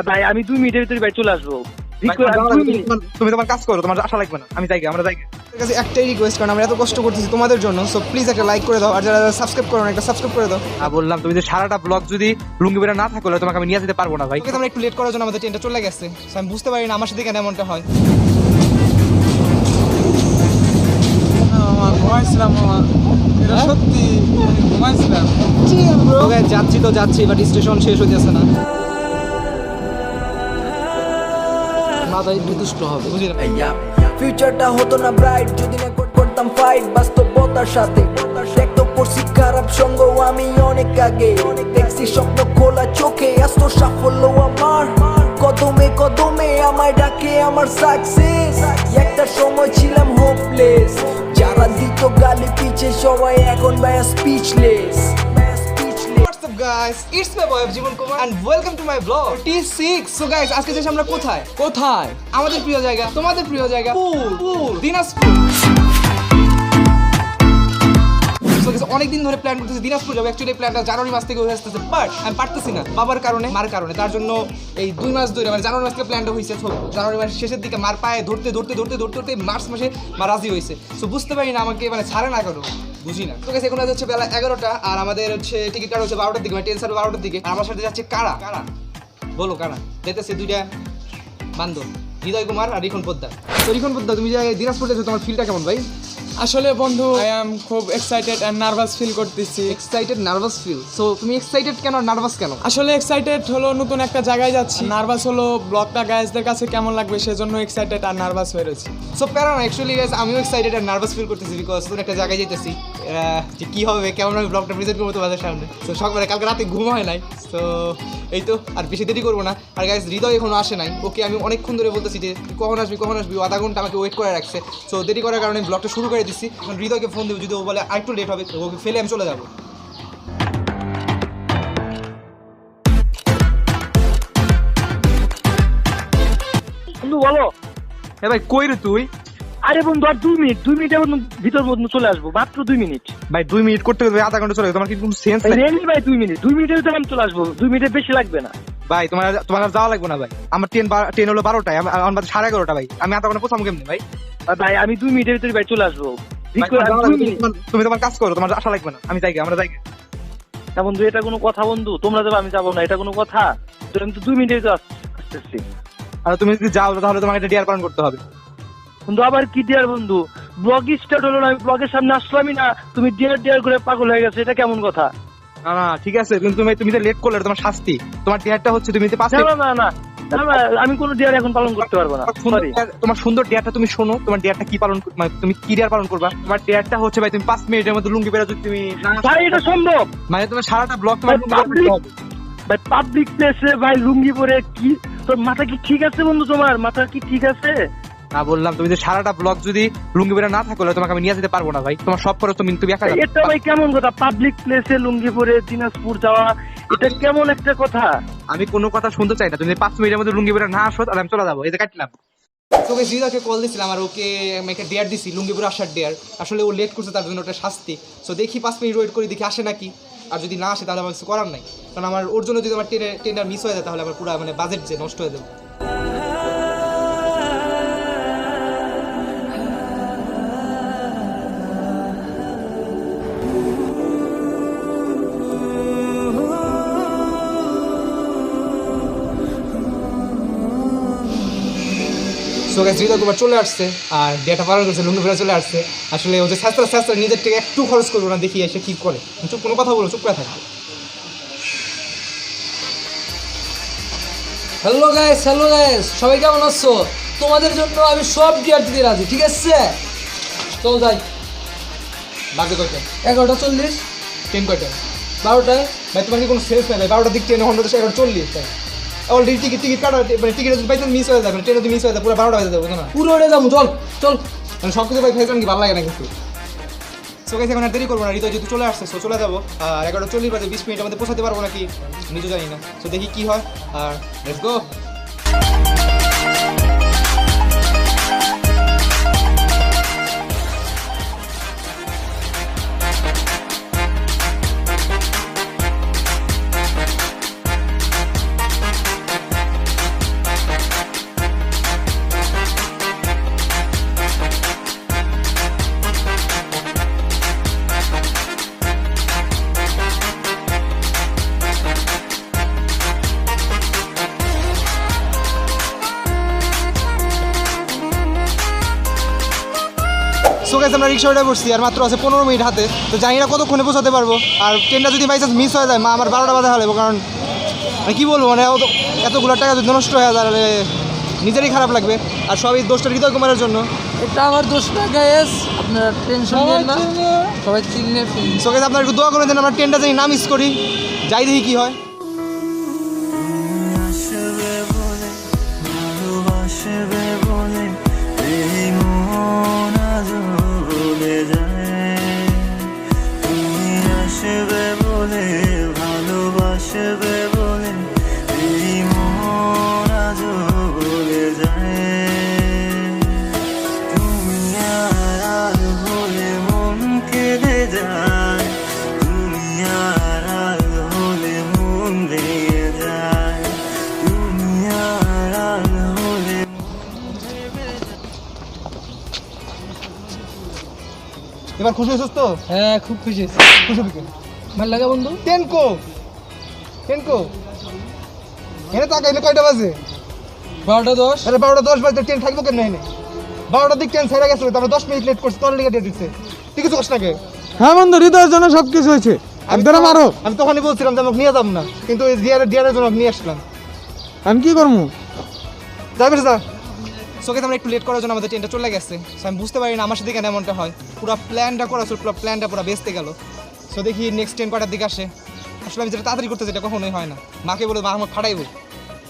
ভাই আমি 2 মিনিটের ভিতরে ভাই চলে আসবো। তুমি তোমার কাজ করো, তোমার আশা লাগবে না, আমি যাই, আমরা যাই। কাছে একটাই রিকোয়েস্ট, কারণ আমরা এত কষ্ট করতেছি তোমাদের জন্য, সো প্লিজ একটা লাইক করে দাও, আর যারা সাবস্ক্রাইব করো না একটা সাবস্ক্রাইব করে দাও। বললাম তুমি যে সারাটা ব্লগ যদি লুঙ্গি বেরা না থাকলে তোমাকে আমি নিয়ে যেতে পারবো না ভাই। আমরা একটু লেট করার জন্য আমাদের ট্রেনটা চলে গেছে, সো আমি বুঝতে পারি না আমার সাথে কেন এমনটা হয়। সত্যি ঘুমাইছিলাম। যাচ্ছি তো যাচ্ছি, বাট স্টেশন শেষ হইতেছে না। মাথায় একটু দুষ্ট হবে, বুঝলি না? ফিউচারটা হতো না ব্রাইট যদি না করতাম ফাইট বাস্তবতার সাথে। দেখতো পড়ছি খারাপ সঙ্গ আমি অনেক আগে, দেখছি স্বপ্ন খোলা চোখে আসতো সাফল্য আমার। কদমে কদমে আমায় ডাকে আমার সাকসেস। একটা সময় ছিলাম হোপলেস, যারা দিত গালি পিছে সবাই এখন ভাই speechless. What's up guys, it's my boy Jibon Kumar and welcome to my vlog T6. So guys, আজকে যাচ্ছি আমরা কোথায়? আমাদের প্রিয় জায়গা, তোমাদের প্রিয় জায়গা, পুল দিনাজপুর। So guys, অনেকদিন ধরে প্ল্যান করতেছি দিনাজপুর যাবো। অ্যাকচুয়ালি প্ল্যানটা জানুয়ারি মাস থেকে হয়ে আসতেছে, বাট আমি পারতেছি না বাবার কারণে, মার কারণে। তার জন্য এই 2 মাস ধরে, মানে জানুয়ারি মাস থেকে প্ল্যানটা হয়েছে। জানুয়ারি মাসের শেষের দিকে মার পায়ে ধরতে মার্চ মাসে মা রাজি হয়েছে। সো বুঝতে পারি না আমাকে মানে ছাড়ে না কেন, বুঝি না। তো গেছে এখন হচ্ছে বেলা 11টা, আর আমাদের হচ্ছে টিকিট কাটা হচ্ছে 12টার দিকে, মানে ট্রেন ছাড়বে 12টার দিকে। আর আমার সাথে যাচ্ছে কারা বলো কারা যেতেছে, দুইটা বান্ধব, হৃদয় কুমার আর রিখন পোদ্দার। তো রিখন পোদ্দার, তুমি যে দিনাজপুর যাচ্ছ, তোমার ফিলটা কেমন ভাই? আসলে বন্ধু আই এম খুব এক্সাইটেড এন্ড নার্ভাস ফিল করতেছি। Excited nervous feel. সো তুমি এক্সাইটেড কেন, নার্ভাস কেন? আসলে এক্সাইটেড হলো নতুন একটা জায়গায় যাচ্ছি, নার্ভাস হলো ব্লগটা গাইজদের কাছে কেমন লাগবে সেজন্য এক্সাইটেড আর নার্ভাস হয়ে রয়েছে। সো প্যারা না, অ্যাকচুয়ালি গাইজ আমিও এক্সাইটেড আর নার্ভাস ফিল করতেছি, বিকজ নতুন একটা জায়গায় যেতেছি। যে কী হবে, কেমন আমি ব্লগটা প্রেজেন্ট করবো তোমাদের সামনে। সো সকালে কালকে রাতে ঘুম হয় নাই, সো এই তো আর বেশি দেরি করবো না। আর গাইজ হৃদয় এখনো আসে নাই, ওকে আমি অনেকক্ষণ ধরে বলতেছি যে কখন আসবি, আধা ঘন্টা আমাকে ওয়েট করে রাখছে। সো দেরি করার কারণে ব্লগটা শুরু করে দিচ্ছি। এখন হৃদয়কে ফোন দেবো, যদি ও বলে আরেকটু লেট হবে ওকে ফেলে আমি চলে যাবো। বন্ধু বলো। হ্যাঁ ভাই, কই রে তুই? আরে বন্ধু আর 2 মিনিটের ভিতর চলে আসবো, মাত্র 2 মিনিট। ভাই 2 মিনিট করতে গেলে আধা ঘন্টা চলে গেছে, তোমার কি কোনো সেন্স নাই? রেলি ভাই 2 মিনিটের ভিতরে আমি চলে আসবো, 2 মিনিটের বেশি লাগবে না ভাই। তোমার আর যাওয়া লাগবে না ভাই, আমার ট্রেন হলো 12টায়, আমার বাজে 11:30 ভাই। আমি আধা ঘন্টা পৌঁছাবো কেমনি ভাই? ভাই আমি 2 মিনিটের ভিতরে ভাই চলে আসবো। তুমি তোমার কাজ করো, তোমার আশা লাগবে না, আমি যাই, আমরা যাই। না বন্ধু, এটা কোনো কথা বন্ধু? তোমরা যাবে আমি যাবো না, এটা কোনো কথা? আমি তো 2 মিনিটের ভিতরে আসতেছি। আর তুমি যদি যাও তাহলে তোমাকে একটা ডিয়ার পালন করতে হবে। বন্ধু আবার কি ডিয়ার বন্ধু? ব্লগ স্টার্ট হলো না, আমি ব্লগের সামনে আসলামই না, তুমি ডিয়ার করে পাগল হয়ে গেছে, এটা কেমন কথা? না না ঠিক আছে, কিন্তু তুমি যে লেট করলে তোমার শাস্তি। তোমার ডিয়ারটা হচ্ছে তুমি যে আমি কোনো ডিয়ার এখন পালন করতে পারবো না। তোমার সুন্দর ডিয়ারটা তুমি শোনো, তোমার ডিয়ারটা কি পালন, মানে তুমি কি ডিয়ার পালন করবা? তোমার ডিয়ারটা হচ্ছে ভাই তুমি 5 মিনিটের মধ্যে লুঙ্গি পরে যদি তুমি ভাই এটা সম্ভব? মানে তোমার সারাটা ব্লগ তোমার ভাই পাবলিক প্লেসে ভাই লুঙ্গি পরে কি? তোর মাথা কি ঠিক আছে বন্ধু? তোমার মাথা কি ঠিক আছে? না বললাম তুমি যে সারাটা ব্লগ যদি লুঙ্গি পরে না থাকলে তোমাকে আমি নিয়ে যেতে পারবো না ভাই। তোমার সব খরচ তুমি একা যাবে। এটা ভাই কেমন কথা? পাবলিক প্লেসে লুঙ্গি পরে দিনাজপুর যাওয়া, এটা কেমন একটা কথা? আমি কোনো কথা শুনতে চাই না। তুমি 5 মিনিটের মধ্যে লুঙ্গি পরে না আসো তাহলে আমি চলে যাবো, এই যে কাটলাম। তোকে হৃদয়কে কল দিয়েছিলাম আর ওকে আমি একটা ডেয়ার দিছি, লুঙ্গিপুর আসার ডেয়ার। আসলে ও লেট করছে, তার জন্য ওটা শাস্তি। সো দেখি 5 মিনিট ওয়েট করি, দেখি আসে নাকি। আর যদি না আসে তাহলে আমার কিছু করার নাই, কারণ আমার ওর জন্য যদি আমার ট্রেনটা মিস হয়ে যায় তাহলে আমার পুরো মানে বাজেট যে নষ্ট হয়ে যাবে। সো গাইস হৃদয় কুমার চলে আসছে আর ডেটা পালন করছে, লুঙ্গি ফেরা চলে আসছে। আসলে ও যে শাস্ত্রা নিজের থেকে একটু খরচ করবো না, দেখি এসে কি করে। চুপ, কোনো কথা বলো, চুপ করে থাকবে। হ্যালো গাইস, সবাই কেমন আছো? তোমাদের জন্য আমি সব ডিয়ার দিতে রাজি, ঠিক আছে? চল যাই। বাজে কয়টা? 11:40। ট্রেন কয়টা? 12টায়। ভাই তোমার কি কোনো সেন্স নাই ভাই? 12টার দিক ট্রেনে 11:40 তাই অলরেডি টিকিট কাটা, মানে টিকিট যদি পাইতে মিস হয়ে যাবে, ট্রেনে যদি মিস হয়ে যায় পুরো 12টা বাজে যাবো না? পুরো ওটা যাবো, চল। মানে সব কিছু ভাই ফেসলাম কি ভালো লাগে না কিন্তু। সো গাইস এখন আর দেরি করবো না, হৃদয় যেহেতু চলে আসছে, সো চলে যাবো। আর 11:40 বাজে 20 মিনিটের মধ্যে পৌঁছাতে পারবো নাকি নিজে জানি না। সো দেখি কি হয়, আর লেটস গো। সো গাইস আমরা রিক্সাটা বসছি আর মাত্র আছে 15 মিনিট হাতে, তো জানি না কতক্ষণে পৌঁছাতে পারবো। আর ট্রেনটা যদি বাই চান্স মিস হয়ে যায়, মা আমার 12টা বাজে হারাবো, কারণ মানে কী বলবো, মানে এতগুলো টাকা যদি নষ্ট হয়ে যায় তাহলে নিজেরই খারাপ লাগবে। আর সবই দোষটা হৃদয় কুমারের জন্য। এটা আমার দোষ না গাইস, আপনারা টেনশন নেন না, সবাই চিল্লে সো গাইস আপনারা একটু দোয়া করে দেন আমরা ট্রেনটা জানি না মিস করি, যাই দেখি কী হয়। এবার খুশি হয়েছিস তো? হ্যাঁ খুব খুশি হয়েছি। খুশি হবি কেন? ভালো লাগে বন্ধু। টেনকো এনে টাকা এনে কয়টা বাজে? 12:10। আরে 12:10 বাজে ট্রেন থাকবো কেন এনে? 12টার দিক ট্রেন ছেড়ে গেছে, তারপরে 10 মিনিট লেট করছে, তোর লিগে দিয়ে দিচ্ছে। তুই কিছু করছ না কে? হ্যাঁ বন্ধু, হৃদয়ের জন্য সবকিছু হয়েছে। একদম মারো। আমি তখনই বলছিলাম যে আমাকে নিয়ে যাব না, কিন্তু ওই ডিয়ারের জন্য নিয়ে আসলাম। আমি কি করবো? যাবে যা। সোকে আমরা একটু লেট করার জন্য আমাদের ট্রেনটা চলে গেছে। সো আমি বুঝতে পারি না আমার সাথে কেন এমনটা হয়। পুরো প্ল্যানটা করা ছিল, পুরো প্ল্যানটা পুরো বেস্তে গেল। সো দেখি নেক্সট ট্রেন কটার দিকে আসে। আসলে আমি যেটা তাড়াতাড়ি করতে যেটা কখনোই হয় না। মাকে বলে মা আমাকে ফাটাইবো,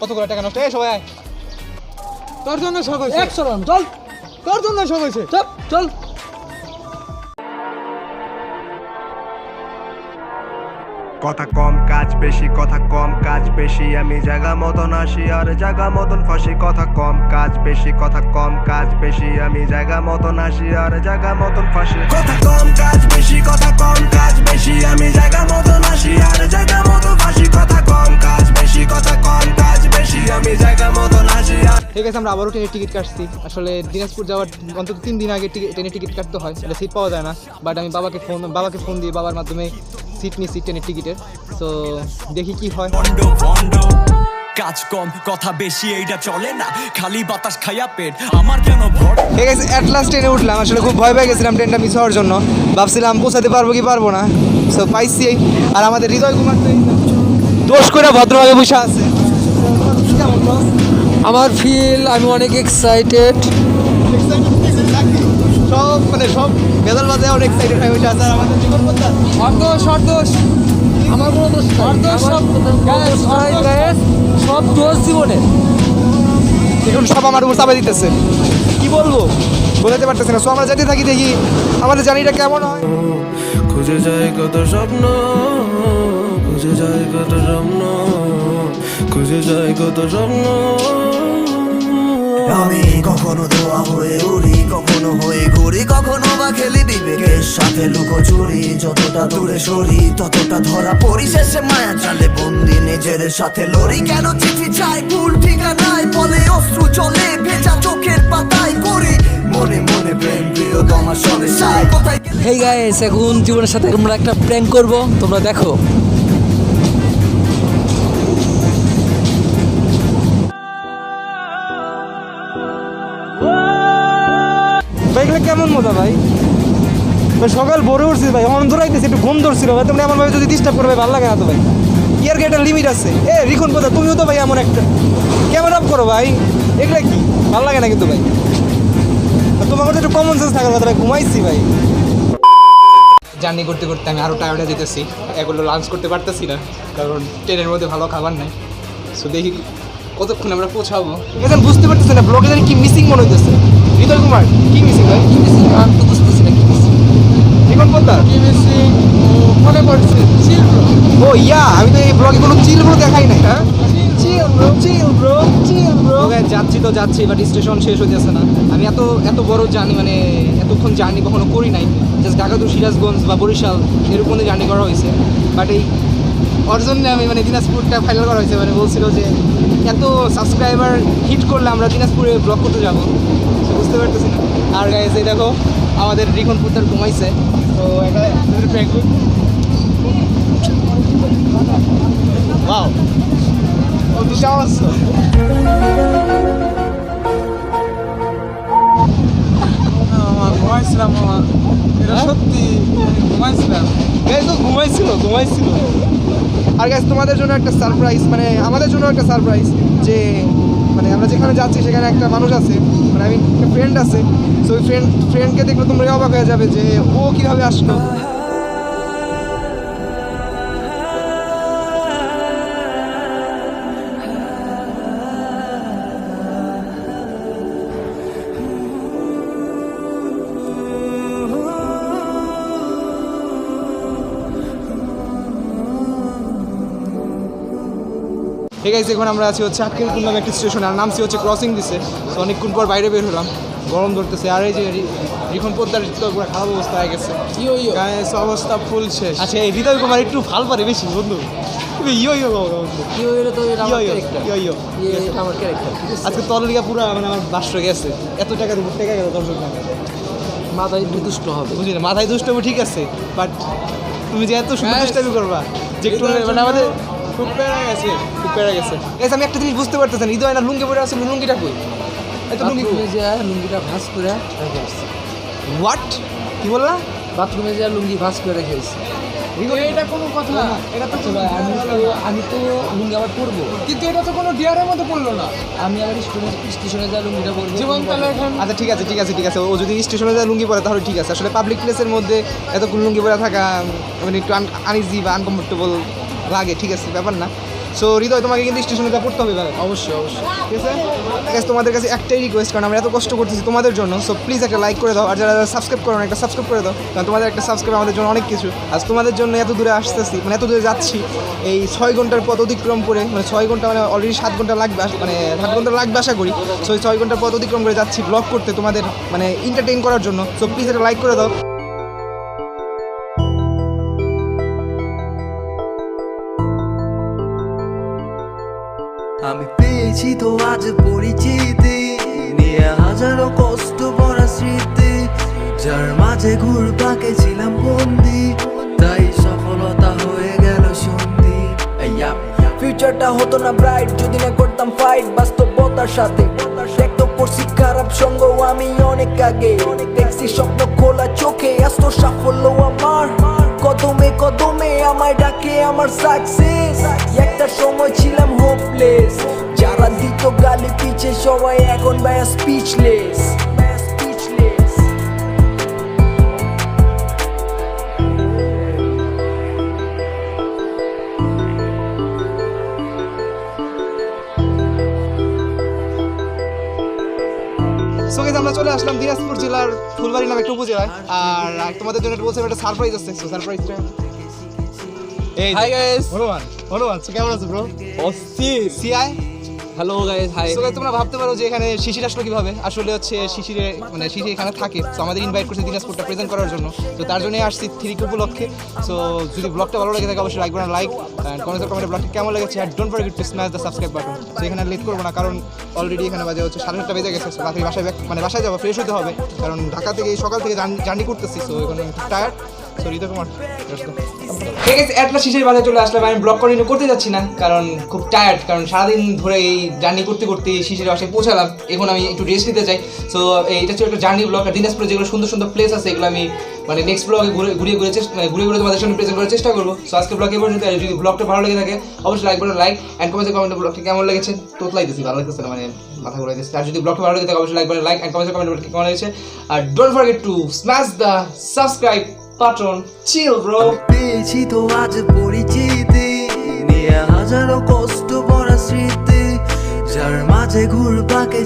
কতগুলো টাকা নষ্ট। এই সবাই আয়। তোর জন্য সব হয়েছে। 100 রান চল, তোর জন্য সব হয়েছে। চল। কথা কম কাজ বেশি, কথা কম কাজ বেশি, আমি জায়গা মতন আসি আর জায়গা মতন ফাঁসি। কথা কম কাজ বেশি, কথা কম কাজ বেশি, আমি জায়গা মতন আসি আর জায়গা মতন ফাঁসি। কথা কম কাজ বেশি, কথা কম কাজ বেশি, আমি জায়গা মতন আসি আর জায়গা মতন ফাঁসি। কথা কম কাজ বেশি, কথা কম কাজ বেশি, আমি জায়গা মতন আসি আর। ঠিক আছে আমরা আবারও ট্রেনের টিকিট কাটছি। আসলে দিনাজপুর যাওয়ার অন্তত 3 দিন আগে ট্রেনের টিকিট কাটতে হয়, এটা সিট পাওয়া যায় না। বাট আমি বাবাকে ফোন দিয়ে বাবার মাধ্যমে সিট ট্রেনের টিকিটের। তো দেখি কি হয়। কাজ কম কথা বেশি, এইটা চলে না, খালি বাতাস খাইয়া পেট আমার কেন ভর। ঠিক আছে অ্যাট লাস্ট ট্রেনে উঠলাম। আসলে খুব ভয় পেয়ে গেছিলাম ট্রেনটা মিস হওয়ার জন্য, ভাবছিলাম পৌঁছাতে পারবো কি পারবো না। সো পাইছি। আর আমাদের হৃদয় কুমার দোষ করে ভদ্রভাবে বসে আছে। আমার ফিল, আমি অনেক এক্সাইটেড। সব মেদাল বাজে অনেক এক্সাইটেড হয়ে বসে আছে। আর আমাদের জীবন কথা সর্দোষ আমার কোনো দোষ সব দোষ জীবনের। এখন সব আমার উপর চাপে দিতেছে, কি বলবো বলতে পারতেছে না। সো আমরা যেতে থাকি, দেখি আমাদের জার্নিটা কেমন হয়। খুঁজে যায় কত স্বপ্ন, খুঁজে যায় কত স্বপ্ন, খুঁজে যায় কত স্বপ্ন। আমি কখনো দোয়া হয়ে উড়ি, কখনো হয়ে ঘুরি, কখনো বা খেলি বিবেকের সাথে লুকোচুরি। যতটা দূরে সরি ততটা ধরা পড়ি, শেষে মায়া চালে বন্দি নিজের সাথে লড়ি। কেন চিঠি চাই ভুল ঠিকানায়, বলে অশ্রু চলে ভেজা চোখের পাতায় করি মনে মনে প্রেম প্রিয়তমার সঙ্গে চাই কোথায়। হেই গাইস, এখন জীবনের সাথে আমরা একটা প্র্যাঙ্ক করব, তোমরা দেখো। ভাই কেমন মজা ভাই, সকাল ভোরে উঠছি ভাই, এখন ধরাইতেছি একটু ঘুম ধরছিল ভাই। তোমরা এমন ভাবে যদি ডিস্টার্ব করবে ভালো লাগে না তো ভাই। ইয়ার কি একটা লিমিট আছে। রিখন কথা তুমিও তো ভাই এমন একটা কেমন আপ করো ভাই, এগুলা কি ভালো লাগে না কিন্তু ভাই। তোমার কাছে একটু কমন সেন্স থাকার কথা ভাই। ঘুমাইছি ভাই। জার্নি করতে করতে আমি আরও টায়ার্ড হয়ে যেতেছি। এগুলো লাঞ্চ করতে পারতেছি না, কারণ ট্রেনের মধ্যে ভালো খাবার নাই। সো দেখি কতক্ষণ আমরা পৌঁছাবো। এখন বুঝতে পারতেছি না ব্লগে জানি কি মিসিং মনে হইতেছে। হৃদয় কুমার কি মিসিং ভাই? কি মিসিং আমি তো বুঝতেছি না কি মিসিং। রিখন কথা কি বেশি মনে পড়ছে চিল ব্রো। ও ইয়া, আমি তো এই ব্লগে কোনো চিল ব্রো দেখাই নাই। হ্যাঁ চিল ব্রো যাচ্ছি তো যাচ্ছি, বাট স্টেশন শেষ হইতেছে না। আমি এত বড় জার্নি, মানে এতক্ষণ জার্নি কখনো করি নাই। জাস্ট ঢাকা টু সিরাজগঞ্জ বা বরিশাল এরকম জার্নি করা হয়েছে। বাট এই ওর জন্য আমি মানে দিনাজপুরটা ফাইনাল করা হয়েছে। মানে বলছিল যে এত সাবস্ক্রাইবার হিট করলে আমরা দিনাজপুরে ব্লগ করতে যাবো, বুঝতে পারতেছি না। আর গাইজ এই দেখো আমাদের রিখন পুত্র ঘুমাইছে। তো একটা প্র্যাঙ্ক ওয়াও, ও বিশাল আসছো। আমার ঘুমাইছিলাম মামা এটা সত্যি ঘুমাইছিলাম গাইস ও ঘুমাইছিল আর গাইস তোমাদের জন্য একটা সারপ্রাইজ মানে আমাদের জন্য একটা সারপ্রাইজ যে মানে আমরা যেখানে যাচ্ছি সেখানে একটা মানুষ আছে মানে আমি একটা ফ্রেন্ড আছে সো ওই ফ্রেন্ডকে দেখলে তোমরা অবাক হয়ে যাবে যে ও কিভাবে আসলো ঠিক আছে এখন আমরা আছি হচ্ছে আটকেলপুর নামে একটা স্টেশন আর নামছি হচ্ছে ক্রসিং দিছে তো অনেকক্ষণ পর বাইরে বের হলাম গরম ধরতেছে আর এই যে রিখন পোদ্দার তো পুরো খারাপ অবস্থা হয়ে গেছে গায়েস অবস্থা ফুল শেষ আচ্ছা এই হৃদয় কুমার একটু ভাল পারে বেশি বন্ধু তুমি বন্ধু আজকে তোর লিগা পুরো মানে আমার বাস্ট গেছে এত টাকা দেবো টাকা গেল দর্শক মাথায় দুষ্ট হবে। বুঝলি না মাথায় দুষ্ট ঠিক আছে বাট তুমি যে এত সুন্দর দুষ্টামি করবা যে একটু মানে আমাদের খুব পেরা গেছে খুব পেরা গেছে গাইস আমি একটা জিনিস বুঝতে পারতেছি না হৃদয় না লুঙ্গি পরে আছে লুঙ্গিটা কই এত লুঙ্গি বাথরুমে যে লুঙ্গিটা ভাঁজ করে রেখে আসছে। হোয়াট কি বললা বাথরুমে যে লুঙ্গি ভাঁজ করে রেখে আসছে। এটা কোনো কথা না এটা তো আমি তো লুঙ্গি আবার পরবো, কিন্তু এটা তো কোনো ডিয়ারের মধ্যে পড়লো না আমি আবার স্টেশনে যা লুঙ্গিটা পরবো। জীবন তাহলে এখন আচ্ছা ঠিক আছে ও যদি স্টেশনে যায় লুঙ্গি পরে তাহলে ঠিক আছে আসলে পাবলিক প্লেসের মধ্যে এতক্ষণ লুঙ্গি পরে থাকা মানে একটু আনইজি বা আনকমফোর্টেবল লাগে ঠিক আছে ব্যাপার না সো হৃদয় তোমাকে কিন্তু স্টেশনে যা পড়তে হবে ভাই অবশ্যই ঠিক আছে Guys, তোমাদের কাছে একটাই রিকোয়েস্ট কারণ আমরা এত কষ্ট করতেছি তোমাদের জন্য সো প্লিজ একটা লাইক করে দাও আর যারা সাবস্ক্রাইব করো না একটা সাবস্ক্রাইব করে দাও কারণ তোমাদের একটা সাবস্ক্রাইব আমাদের জন্য অনেক কিছু আজ তোমাদের জন্য এত দূরে আসতেছি মানে এত দূরে যাচ্ছি এই 6 ঘন্টার পথ অতিক্রম করে মানে 6 ঘন্টা মানে অলরেডি 7 ঘন্টা লাগবে মানে 7 ঘন্টা লাগবে আশা করি সো এই 6 ঘন্টার পথ অতিক্রম করে যাচ্ছি ব্লগ করতে তোমাদের মানে এন্টারটেইন করার জন্য সো প্লিজ একটা লাইক করে দাও আমি পেয়েছি তো আজ পরিচিতি নিয়ে হাজারো কষ্ট ভরা স্মৃতি যার মাঝে ঘুরপাকে ছিলাম বন্দি তাই সফলতা হয়ে গেল সন্ধি ফিউচারটা হতো না ব্রাইট যদি না করতাম ফাইট বাস্তবতার সাথে দেখতো করছি খারাপ সঙ্গ আমি অনেক আগে দেখছি স্বপ্ন খোলা চোখে আসতো সাফল্য আমার কদমে কদমে আমায় ডাকে আমার সাকসেস একটা সময় ছিলাম হোপলেস যারা দিত গালি পিছে সবাই এখন ভাইয়া স্পিচলেস সো গাইস আমরা চলে আসলাম দিনাজপুর জেলার ফুলবাড়ি নামে একটা উপজেলায় আর তোমাদের জন্য বলছিলাম একটা সারপ্রাইজ আছে সো সারপ্রাইজটা এই হাই গাইস হনুমান কেমন আছো ব্রো সিআই হ্যালো গাইস, হাই। সো তোমরা ভাবতে পারো যে এখানে শিশির আসলো কিভাবে আসলে হচ্ছে শিশিরে মানে শিশির এখানে থাকে সো আমাদের ইনভাইট করছে দিনাজপুরটা প্রেজেন্ট করার জন্য তো তার জন্যই আসছি 3 উপলক্ষে সো যদি ব্লগটা ভালো লাগে থাকে অবশ্যই লাইক বাটন লাইক এন্ড কমেন্টে ব্লগটা কেমন লেগেছে আর don't forget to smash the subscribe button so এখানে লেট করবো না কারণ অলরেডি এখানে বাজে হচ্ছে 7:30 বেজে গেছে সো রাতে বাসায় যাবো ফ্রেশ হতে হবে কারণ ঢাকা থেকে সকাল থেকে জার্নি করতেছি সো এখন খুব টায়ার্ড সো হৃদয় কুমার ঠিক আছে এটলা শিশির বাজারে চলে আসলাম আমি ব্লগ কন্টিনিউ করতে যাচ্ছি না কারণ খুব টায়ার্ড কারণ সারাদিন ধরে এই জার্নি করতে করতে শিশির বাসায় পৌঁছালাম এখন আমি একটু রেস্ট নিতে চাই সো এইটা হচ্ছে একটা জার্নি ব্লগ আর দিনাজপুরে যেগুলো সুন্দর সুন্দর প্লেস আছে এগুলো আমি মানে নেক্সট ব্লগে ঘুরে তোমাদের সামনে প্রেজেন্ট করার চেষ্টা করবো সো আজকে ব্লগে পর্যন্ত যদি ব্লগটা ভালো লেগে থাকে অবশ্যই লাইক বাটন লাইক এন্ড কমেন্টে ব্লগটা কেমন লেগেছে তোতলাইতেছি ভালো লাগতেছে না মানে মাথা ঘুরে দিচ্ছে আর যদি ব্লগটা ভালো লেগে থাকে অবশ্যই লাইক বাটন লাইক এন্ড কমেন্টে কেমন লেগেছে আর don't forget to smash the subscribe button chill bro পেয়েছি তো আজ পরিচিতি নিয়ে হাজারো কষ্ট ভরা স্মৃতি যার মাঝে ঘুরপাকে